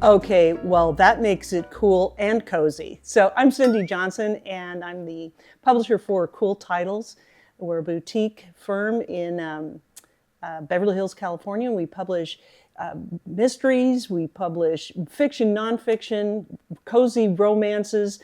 Okay, well, that makes it cool and cozy. So I'm Cindy Johnson, and I'm the publisher for Cool Titles. We're a boutique firm in Beverly Hills, California. We publish mysteries, we publish fiction, nonfiction, cozy romances.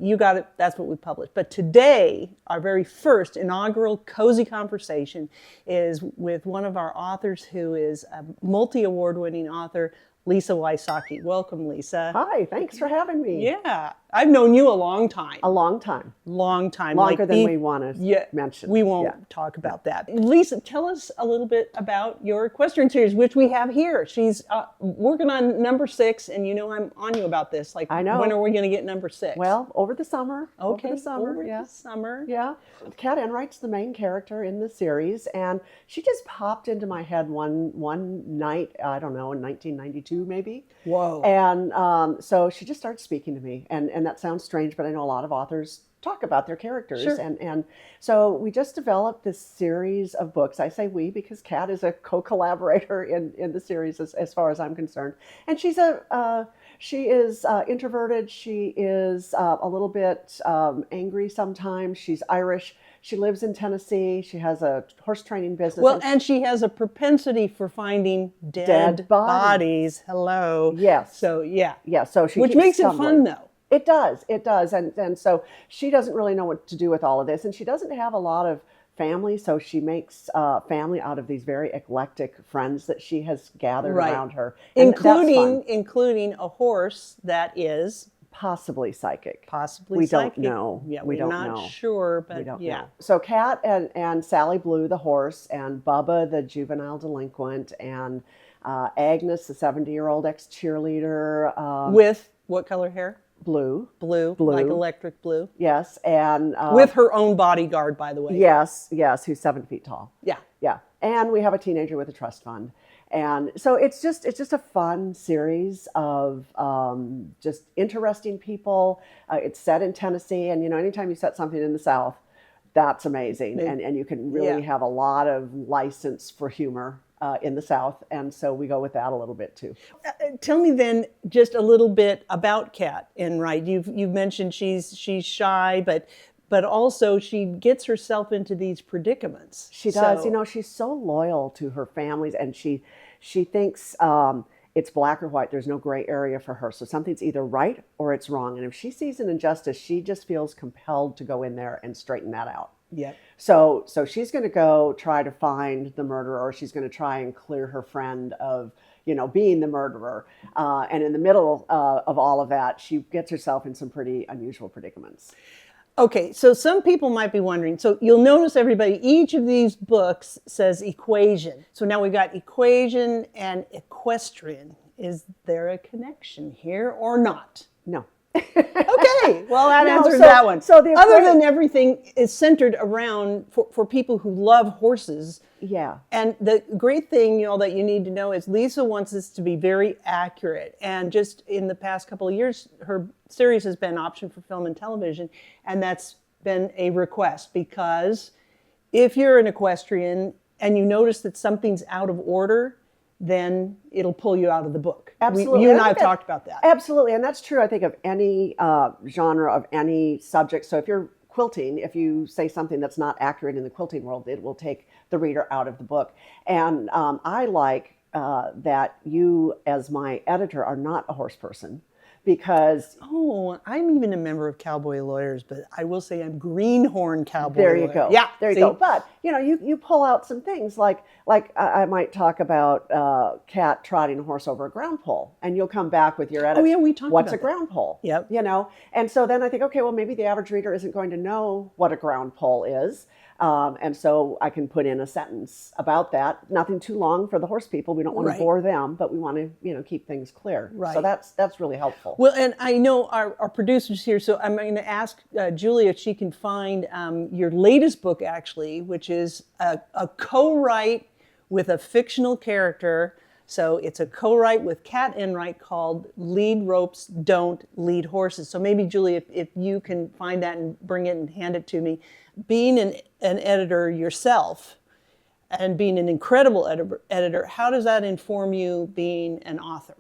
You got it, that's what we publish. But today, our very first inaugural cozy conversation is with one of our authors who is a multi-award winning author, Lisa Wysocky. Welcome, Lisa. Hi, thanks for having me. Yeah, I've known you a long time. A long time. Long time. Longer than we want to mention. We won't talk about that. Lisa, tell us a little bit about your equestrian series, which we have here. She's working on number 6, and you know I'm on you about this. Like, I know. When are we going to get number 6? Well, over the summer. Okay, over the summer. Over the summer. Yeah. Kat Enright's the main character in the series, and she just popped into my head one night, I don't know, in 1992 maybe. Whoa. And so she just started speaking to me, and that sounds strange, but I know a lot of authors talk about their characters. Sure. And so we just developed this series of books. I say we because Kat is a co-collaborator in the series as far as I'm concerned. And she is introverted. She is a little bit angry sometimes. She's Irish. She lives in Tennessee. She has a horse training business. Well, and she has a propensity for finding dead bodies. Hello. Yes. So, yeah. Yeah. So she Which makes it fun, though. It does. And so she doesn't really know what to do with all of this. And she doesn't have a lot of family. So she makes family out of these very eclectic friends that she has gathered around her. And including a horse that is possibly psychic. We don't know. Yeah, we're not sure, but we don't yeah. know. So Kat and Sally Blue, the horse, and Bubba, the juvenile delinquent, and Agnes, the 70-year-old ex-cheerleader. With what color hair? Blue, like electric blue. Yes, and with her own bodyguard, by the way. Yes, who's 7 feet tall. Yeah. And we have a teenager with a trust fund, and so it's just a fun series of just interesting people. It's set in Tennessee, and anytime you set something in the South, that's amazing, and you can really have a lot of license for humor in the South, and so we go with that a little bit too. Tell me then just a little bit about Kat Enright. You've mentioned she's shy, but also she gets herself into these predicaments. She does. She's so loyal to her families, and she thinks it's black or white. There's no gray area for her. So something's either right or it's wrong. And if she sees an injustice, she just feels compelled to go in there and straighten that out. Yeah. So she's going to go try to find the murderer, or she's going to try and clear her friend of, being the murderer. And in the middle of all of that, she gets herself in some pretty unusual predicaments. Okay, so some people might be wondering. So you'll notice, everybody, each of these books says equation. So now we've got equation and equestrian. Is there a connection here or not? No. Okay, well, that answers that one. So other than everything is centered around for people who love horses. Yeah. And the great thing, that you need to know is Lisa wants this to be very accurate. And just in the past couple of years, her series has been optioned for film and television, and that's been a request, because if you're an equestrian and you notice that something's out of order, then it'll pull you out of the book. Absolutely. You and I have talked about that. Absolutely. And that's true, I think, of any genre, of any subject. So if you're quilting, if you say something that's not accurate in the quilting world, it will take the reader out of the book. And I like that you, as my editor, are not a horse person. Because I'm even a member of Cowboy Lawyers, but I will say I'm greenhorn cowboy. There you go. Yeah, there you go. But you pull out some things like I might talk about Kat trotting a horse over a ground pole, and you'll come back with your edit. Oh yeah, we talked What's about a ground pole? Yep. And so then I think, okay, well maybe the average reader isn't going to know what a ground pole is. And so I can put in a sentence about that. Nothing too long for the horse people. We don't want to bore them, but we want to, keep things clear. Right. So that's really helpful. Well, and I know our producer's here, so I'm going to ask Julia if she can find your latest book, actually, which is a co-write with a fictional character. So it's a co-write with Kat Enright called Lead Ropes, Don't Lead Horses. So maybe, Julia, if you can find that and bring it and hand it to me. Being an editor yourself and being an incredible editor, how does that inform you being an author?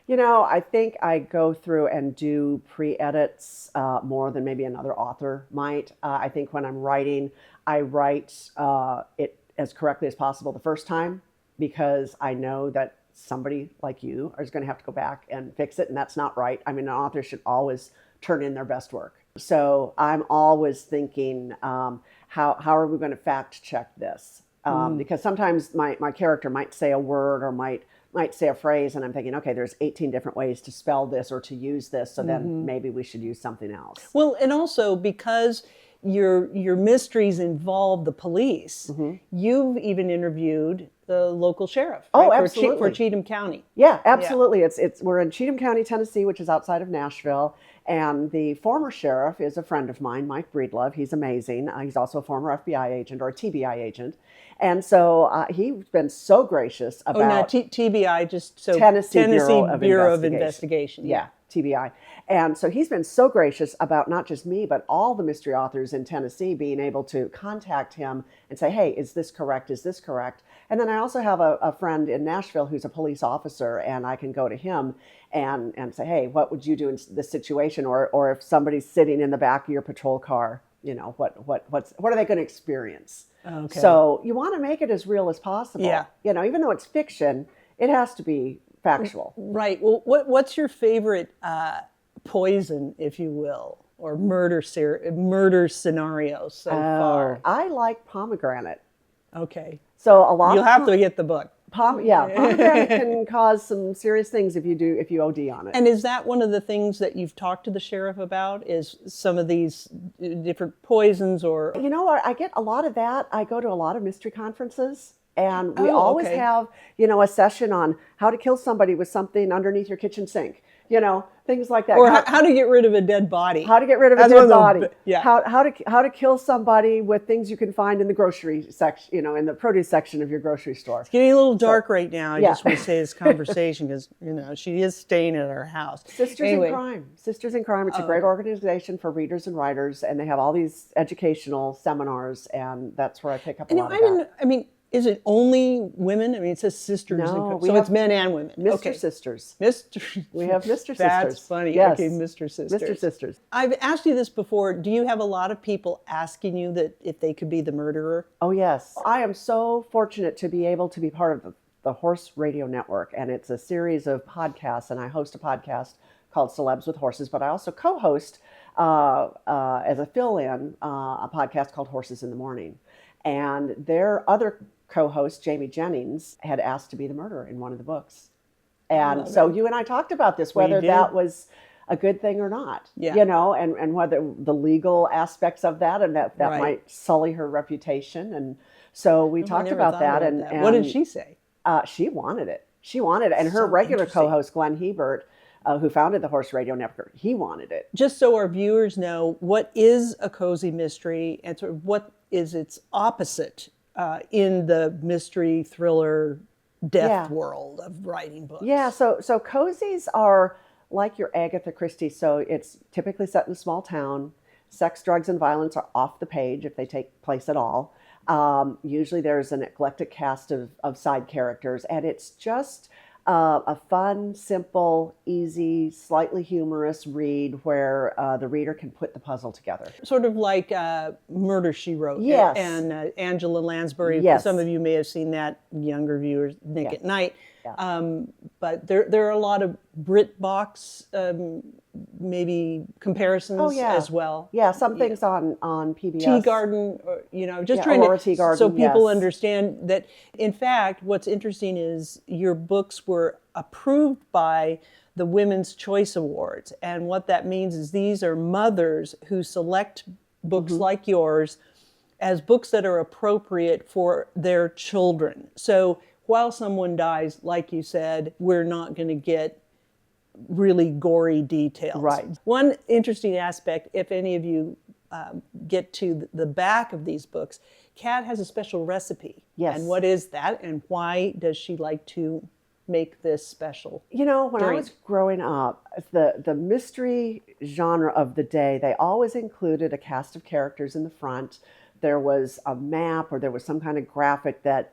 I think I go through and do pre-edits more than maybe another author might. I think when I'm writing, I write it as correctly as possible the first time because I know that somebody like you is going to have to go back and fix it, and that's not right. I mean, an author should always turn in their best work. So I'm always thinking, how are we going to fact check this? Because sometimes my character might say a word or might say a phrase, and I'm thinking, okay, there's 18 different ways to spell this or to use this, so then maybe we should use something else. Well, and also because your mysteries involve the police, you've even interviewed the local sheriff. Oh, right? absolutely. For Cheatham County. Yeah, absolutely. It's we're in Cheatham County, Tennessee, which is outside of Nashville, and the former sheriff is a friend of mine, Mike Breedlove. He's amazing. He's also a former FBI agent or a TBI agent, and so he's been so gracious about. Oh, now TBI, just so Tennessee Bureau of Investigation. Yeah, TBI. And so he's been so gracious about not just me, but all the mystery authors in Tennessee being able to contact him and say, hey, is this correct? Is this correct? And then I also have a friend in Nashville who's a police officer, and I can go to him and say, hey, what would you do in this situation? Or if somebody's sitting in the back of your patrol car, what are they going to experience? Okay. So you want to make it as real as possible. Yeah. Even though it's fiction, it has to be factual. Right. Well, what's your favorite poison, if you will, or murder scenario so far? I like pomegranate. Okay. So a lot. You'll have to get the book. Pomegranate can cause some serious things if you OD on it. And is that one of the things that you've talked to the sheriff about? Is some of these different poisons or? I get a lot of that. I go to a lot of mystery conferences. And we always have, a session on how to kill somebody with something underneath your kitchen sink, things like that. Or how to get rid of a dead body. How to get rid of a dead body. Yeah. How to kill somebody with things you can find in the grocery section, in the produce section of your grocery store. It's getting a little dark right now. I just want to say this conversation because, she is staying at our house. Sisters in Crime. Sisters in Crime. It's a great organization for readers and writers, and they have all these educational seminars, and that's where I pick up a lot of that. Is it only women? It says sisters. No, so it's men and women. Mr. Sisters. We have Mr. Sisters. That's funny. Yes. Okay, Mr. Sisters. Mr. Sisters. I've asked you this before. Do you have a lot of people asking you that if they could be the murderer? Oh, yes. I am so fortunate to be able to be part of the Horse Radio Network, and it's a series of podcasts, and I host a podcast called Celebs with Horses, but I also co-host as a fill-in a podcast called Horses in the Morning. And their other co-host, Jamie Jennings, had asked to be the murderer in one of the books. And so you and I talked about this, whether that was a good thing or not, and whether the legal aspects of that and that might sully her reputation. And so we talked about that. And what did she say? She wanted it. And her regular co-host, Glenn Hebert, who founded the Horse Radio Network, he wanted it. Just so our viewers know, what is a cozy mystery and sort of what is its opposite in the mystery thriller death world of writing books? Yeah, so cozies are like your Agatha Christie. So it's typically set in a small town. Sex, drugs, and violence are off the page if they take place at all. Usually there's an eclectic cast of side characters, and it's just a fun, simple, easy, slightly humorous read where the reader can put the puzzle together. Sort of like Murder, She Wrote. Yes. And Angela Lansbury. Yes. Some of you may have seen that, younger viewers, Nick at Night. Yeah. But there are a lot of BritBox maybe comparisons as well. Yeah, some things on PBS. Tea Garden, just trying to, Tea Garden, so people understand that, in fact, what's interesting is your books were approved by the Women's Choice Awards. And what that means is these are mothers who select books like yours as books that are appropriate for their children. So while someone dies, like you said, we're not going to get really gory details. Right. One interesting aspect, if any of you get to the back of these books, Kat has a special recipe. Yes. And what is that, and why does she like to make this special? When I was growing up, the mystery genre of the day, they always included a cast of characters in the front. There was a map or there was some kind of graphic that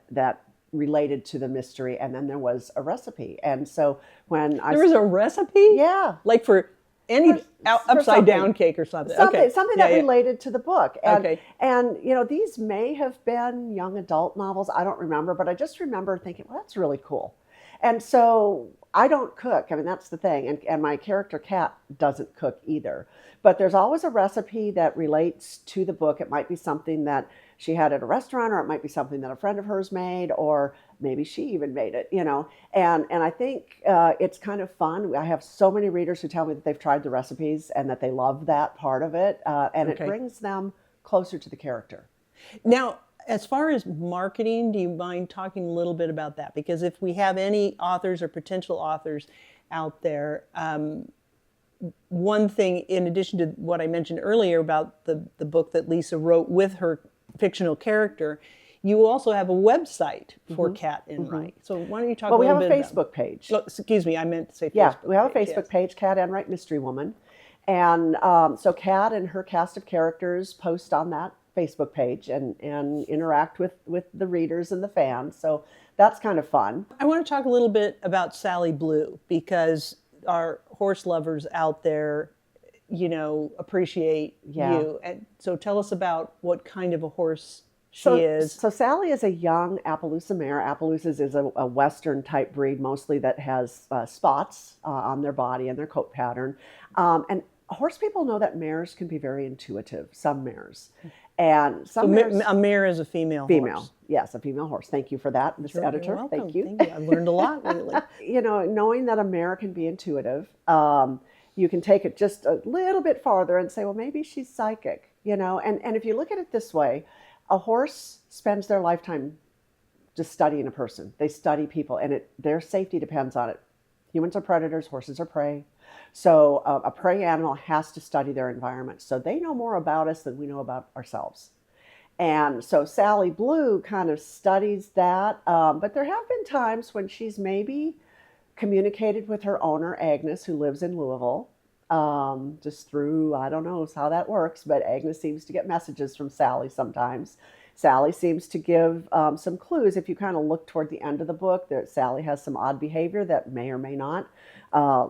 related to the mystery, and then there was a recipe. And so when I There was a recipe? yeah, Like for any for upside something. down cake or something. Okay. Something Yeah, that yeah. related to the book. And Okay. these may have been young adult novels. I don't remember, but I just remember thinking, well, that's really cool. And so I don't cook. I mean, that's the thing. And my character Kat doesn't cook either. But there's always a recipe that relates to the book. It might be something that she had at a restaurant, or it might be something that a friend of hers made, or maybe she even made it, And I think it's kind of fun. I have so many readers who tell me that they've tried the recipes and that they love that part of it, and it Okay. brings them closer to the character. Now, as far as marketing, do you mind talking a little bit about that? Because if we have any authors or potential authors out there, one thing, in addition to what I mentioned earlier about the book that Lisa wrote with her fictional character, you also have a website for Cat Enright. So why don't you talk a Well, we little have a bit Facebook page. Oh, excuse me, I meant to say Facebook. Yeah, we have a page, Facebook yes. page, Cat Enright Mystery Woman. And so Kat and her cast of characters post on that Facebook page and interact with the readers and the fans. So that's kind of fun. I want to talk a little bit about Sally Blue, because our horse lovers out there, appreciate Yeah. you. And so tell us about what kind of a horse she is. So Sally is a young Appaloosa mare. Appaloosas is a Western type breed, mostly that has spots on their body and their coat pattern. And horse people know that mares can be very intuitive, some mares. And some mares, A mare is a female horse. Yes, a female horse. Thank you for that, Ms. Editor. You're welcome. Thank you. I've learned a lot lately. Knowing that a mare can be intuitive, you can take it just a little bit farther and say, well, maybe she's psychic, And if you look at it this way, a horse spends their lifetime just studying a person. They study people, and their safety depends on it. Humans are predators, horses are prey. So a prey animal has to study their environment. So they know more about us than we know about ourselves. And so Sally Blue kind of studies that. But there have been times when she's maybe communicated with her owner, Agnes, who lives in Louisville, just through, I don't know how that works, but Agnes seems to get messages from Sally sometimes. Sally seems to give some clues. If you kind of look toward the end of the book, Sally has some odd behavior that may or may not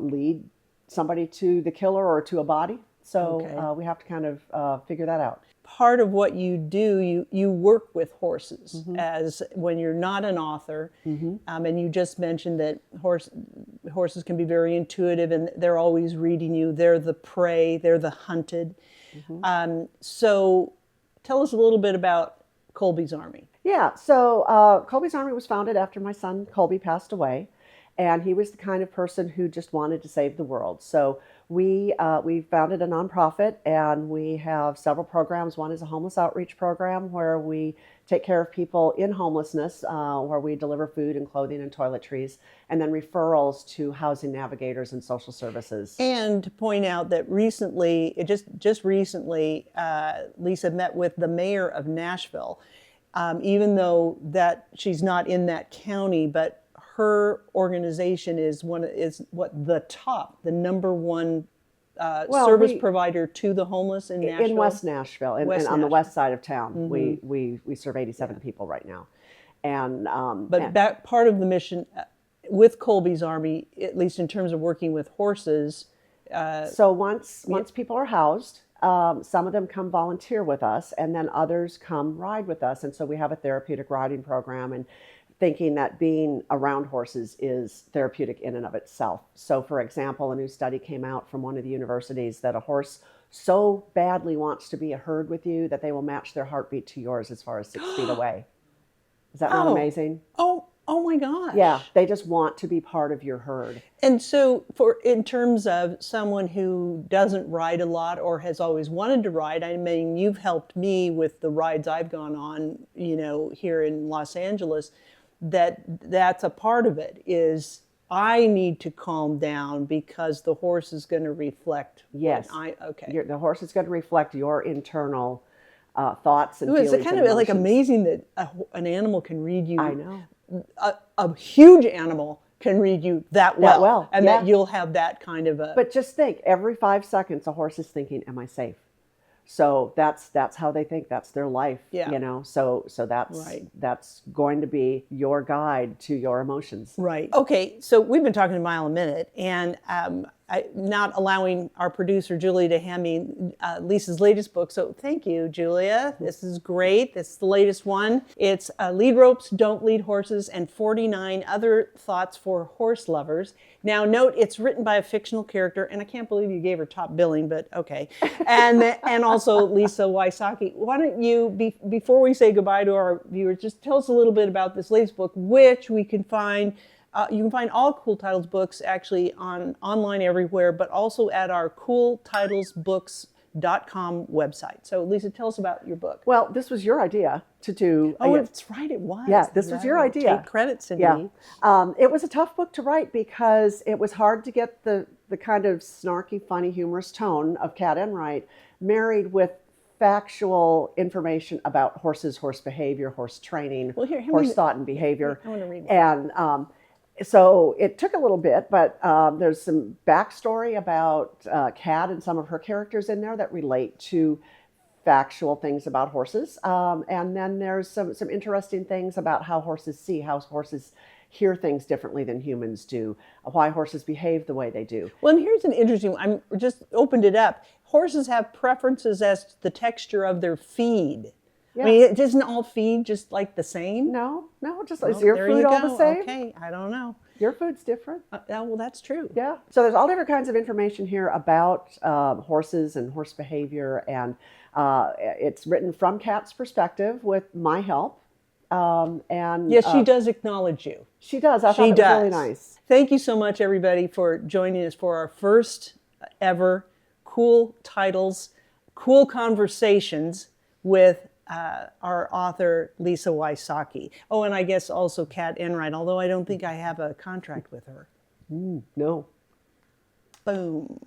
lead somebody to the killer or to a body. So we have to kind of figure that out. Part of what you do, you work with horses as when you're not an author, and you just mentioned that horses can be very intuitive and they're always reading you. They're the prey, they're the hunted. So tell us a little bit about Colby's Army. Yeah, so Colby's Army was founded after my son Colby passed away, and he was the kind of person who just wanted to save the world. So we founded a nonprofit, and we have several programs. One is a homeless outreach program where we take care of people in homelessness, where we deliver food and clothing and toiletries, and then referrals to housing navigators and social services. And to point out that recently, just recently, Lisa met with the mayor of Nashville, even though that she's not in that county, but her organization is the number one service provider to to in Nashville. In West Nashville, and on the west side of town. We serve 87 people right now. And but that part of the mission with Colby's Army, at least in terms of working with horses. So once people are housed, some of them come volunteer with us, and then others come ride with us. And so we have a therapeutic riding program, and thinking that being around horses is therapeutic in and of itself. So for example, a new study came out from one of the universities that a horse so badly wants to be a herd with you that they will match their heartbeat to yours as far as 6 feet away. Is that not amazing? Oh my gosh. Yeah, they just want to be part of your herd. And so in terms of someone who doesn't ride a lot or has always wanted to ride, I mean, you've helped me with the rides I've gone on, here in Los Angeles. That's a part of it, is I need to calm down because the horse is going to reflect. Yes. The horse is going to reflect your internal thoughts and feelings. It's kind of like amazing that an animal can read you. I know. A huge animal can read you that well. That you'll have that kind of a... But just think, every 5 seconds a horse is thinking, am I safe? So that's how they think. That's their life. Yeah. You know. So that's Right. that's going to be your guide to your emotions. Right. Okay, so we've been talking a mile a minute, and not allowing our producer, Julia, to hand me Lisa's latest book. So thank you, Julia. This is great. This is the latest one. It's Lead Ropes, Don't Lead Horses, and 49 Other Thoughts for Horse Lovers. Now, note, it's written by a fictional character, and I can't believe you gave her top billing, but okay. And also Lisa Wysocky. Why don't you, before we say goodbye to our viewers, just tell us a little bit about this latest book, which we can find. You can find all Cool Titles books actually online everywhere, but also at our cooltitlesbooks.com website. So, Lisa, tell us about your book. Well, this was your idea to do. Oh, that's right, it was. Yeah, this was your idea. Take credit, Cindy. Yeah. It was a tough book to write because it was hard to get the kind of snarky, funny, humorous tone of Kat Enright married with factual information about horses, horse behavior, horse training, Well, here, horse thought and behavior. I want to read it. And so it took a little bit, but there's some backstory about Kat and some of her characters in there that relate to factual things about horses. And then there's some interesting things about how horses see, how horses hear things differently than humans do, why horses behave the way they do. Well, and here's an interesting one. I just opened it up. Horses have preferences as to the texture of their feed. Yeah. I mean, it isn't all feed just like the same? No, just Well, is your there food you all go. the same? Okay, I don't know. Your food's different. Well, that's true. Yeah. So there's all different kinds of information here about horses and horse behavior, and it's written from Kat's perspective with my help. And Yes, she does acknowledge you. She does. I thought it was really nice. Thank you so much, everybody, for joining us for our first ever Cool Titles, Cool Conversations with our author, Lisa Wysocky. Oh, and I guess also Kat Enright, although I don't think I have a contract with her. No. Boom.